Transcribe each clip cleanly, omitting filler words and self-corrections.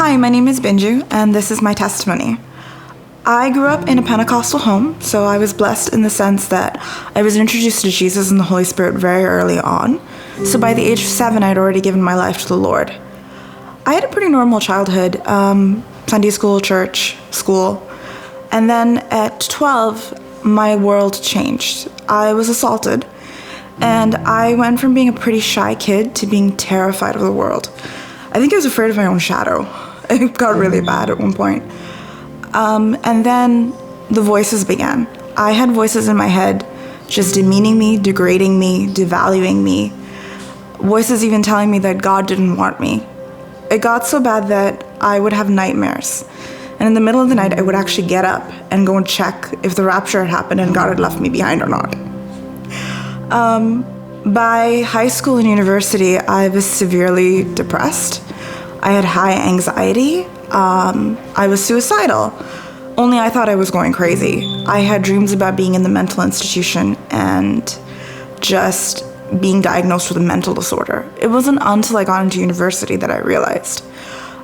Hi, my name is Binju, and this is my testimony. I grew up in a Pentecostal home, so I was blessed in the sense that I was introduced to Jesus and the Holy Spirit very early on. So by the age of 7, I'd already given my life to the Lord. I had a pretty normal childhood, Sunday school, church, school. And then at 12, my world changed. I was assaulted, and I went from being a pretty shy kid to being terrified of the world. I think I was afraid of my own shadow. It got really bad at one point. And then the voices began. I had voices in my head just demeaning me, degrading me, devaluing me. Voices even telling me that God didn't want me. It got so bad that I would have nightmares. And in the middle of the night, I would actually get up and go and check if the rapture had happened and God had left me behind or not. By high school and university, I was severely depressed. I had high anxiety. I was suicidal. Only I thought I was going crazy. I had dreams about being in the mental institution and just being diagnosed with a mental disorder. It wasn't until I got into university that I realized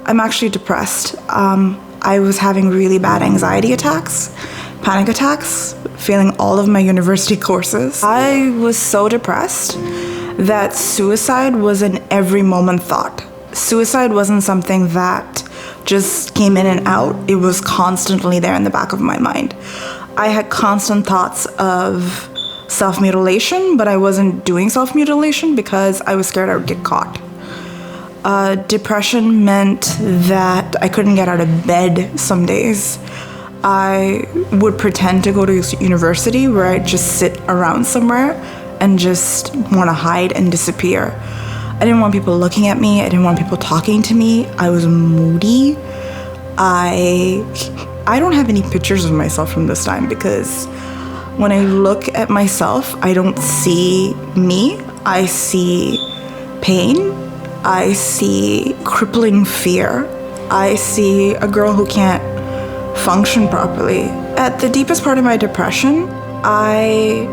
I'm actually depressed. I was having really bad anxiety attacks, panic attacks, failing all of my university courses. I was so depressed that suicide was an every moment thought. Suicide wasn't something that just came in and out. It was constantly there in the back of my mind. I had constant thoughts of self-mutilation, but I wasn't doing self-mutilation because I was scared I would get caught. Depression meant that I couldn't get out of bed some days. I would pretend to go to university where I'd just sit around somewhere and just want to hide and disappear. I didn't want people looking at me. I didn't want people talking to me. I was moody. I don't have any pictures of myself from this time because when I look at myself, I don't see me. I see pain. I see crippling fear. I see a girl who can't function properly. At the deepest part of my depression, I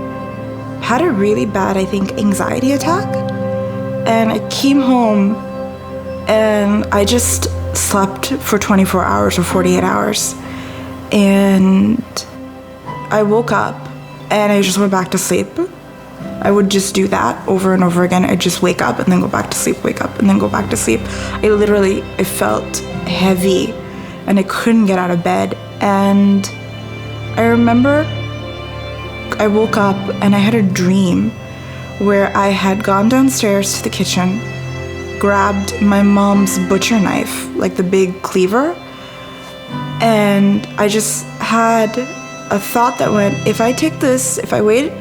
had a really bad, anxiety attack. And I came home and I just slept for 24 hours or 48 hours. And I woke up and I just went back to sleep. I would just do that over and over again. I'd just wake up and then go back to sleep, wake up and then go back to sleep. I felt heavy and I couldn't get out of bed. And I remember I woke up and I had a dream where I had gone downstairs to the kitchen, grabbed my mom's butcher knife, like the big cleaver, and I just had a thought that went, if I wait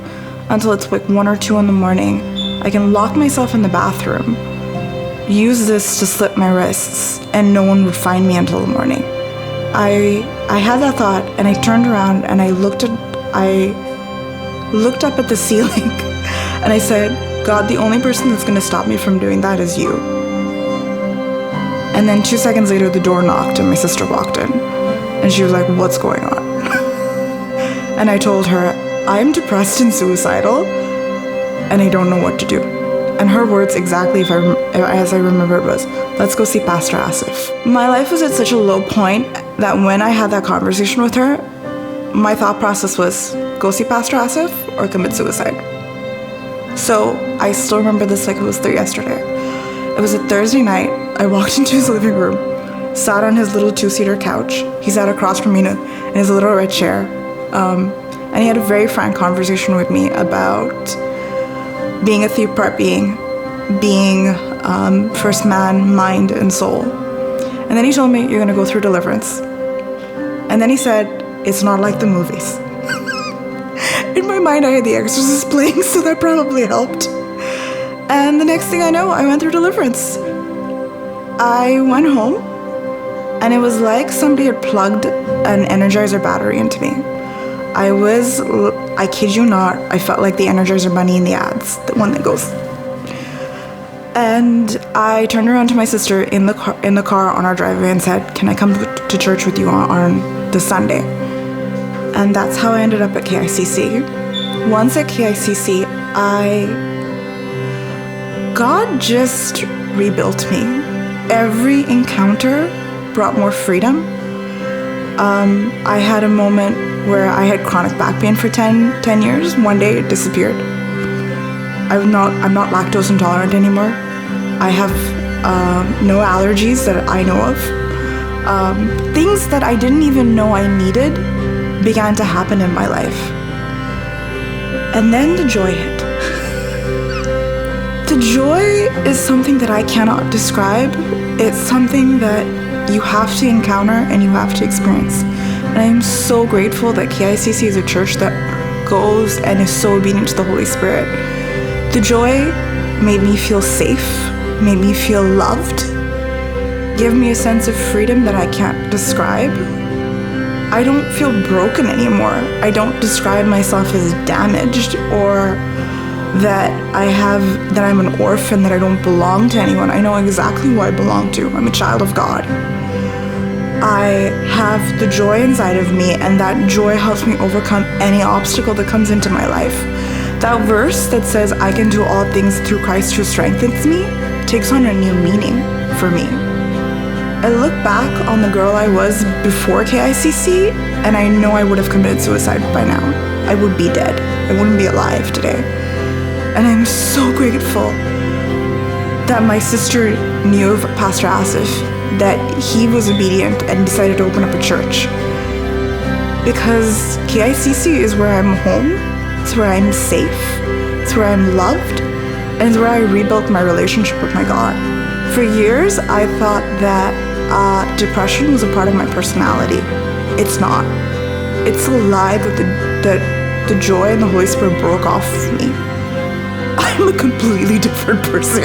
until it's like 1 or 2 in the morning, I can lock myself in the bathroom, use this to slip my wrists, and no one would find me until the morning. I had that thought, and I turned around and I looked up at the ceiling. And I said, God, the only person that's going to stop me from doing that is you. And then 2 seconds later, the door knocked and my sister walked in. And she was like, what's going on? And I told her, I'm depressed and suicidal, and I don't know what to do. And her words exactly, as I remember it, was, let's go see Pastor Asif. My life was at such a low point that when I had that conversation with her, my thought process was, go see Pastor Asif or commit suicide. So I still remember this like it was yesterday. It was a Thursday night. I walked into his living room, sat on his little 2-seater couch. He sat across from me in his little red chair. And he had a very frank conversation with me about being a three-part being first man, mind, and soul. And then he told me, you're going to go through deliverance. And then he said, it's not like the movies. In my mind, I had The Exorcist playing, so that probably helped. And the next thing I know, I went through deliverance. I went home, and it was like somebody had plugged an Energizer battery into me. I kid you not, I felt like the Energizer bunny in the ads, the one that goes. And I turned around to my sister in the car on our driveway and said, can I come to church with you on this Sunday? And that's how I ended up at KICC. Once at KICC, God just rebuilt me. Every encounter brought more freedom. I had a moment where I had chronic back pain for 10 years. One day it disappeared. I'm not lactose intolerant anymore. I have no allergies that I know of. Things that I didn't even know I needed began to happen in my life. And then the joy hit. The joy is something that I cannot describe. It's something that you have to encounter and you have to experience. And I am so grateful that KICC is a church that goes and is so obedient to the Holy Spirit. The joy made me feel safe, made me feel loved, gave me a sense of freedom that I can't describe. I don't feel broken anymore. I don't describe myself as damaged or that I'm an orphan, that I don't belong to anyone. I know exactly who I belong to. I'm a child of God. I have the joy inside of me, and that joy helps me overcome any obstacle that comes into my life. That verse that says, I can do all things through Christ who strengthens me, takes on a new meaning for me. I look back on the girl I was before KICC, and I know I would have committed suicide by now. I would be dead. I wouldn't be alive today. And I'm so grateful that my sister knew of Pastor Asif, that he was obedient and decided to open up a church. Because KICC is where I'm home, it's where I'm safe, it's where I'm loved, and it's where I rebuilt my relationship with my God. For years, I thought that depression was a part of my personality. It's not. It's a lie that the joy and the Holy Spirit broke off of me. I'm a completely different person.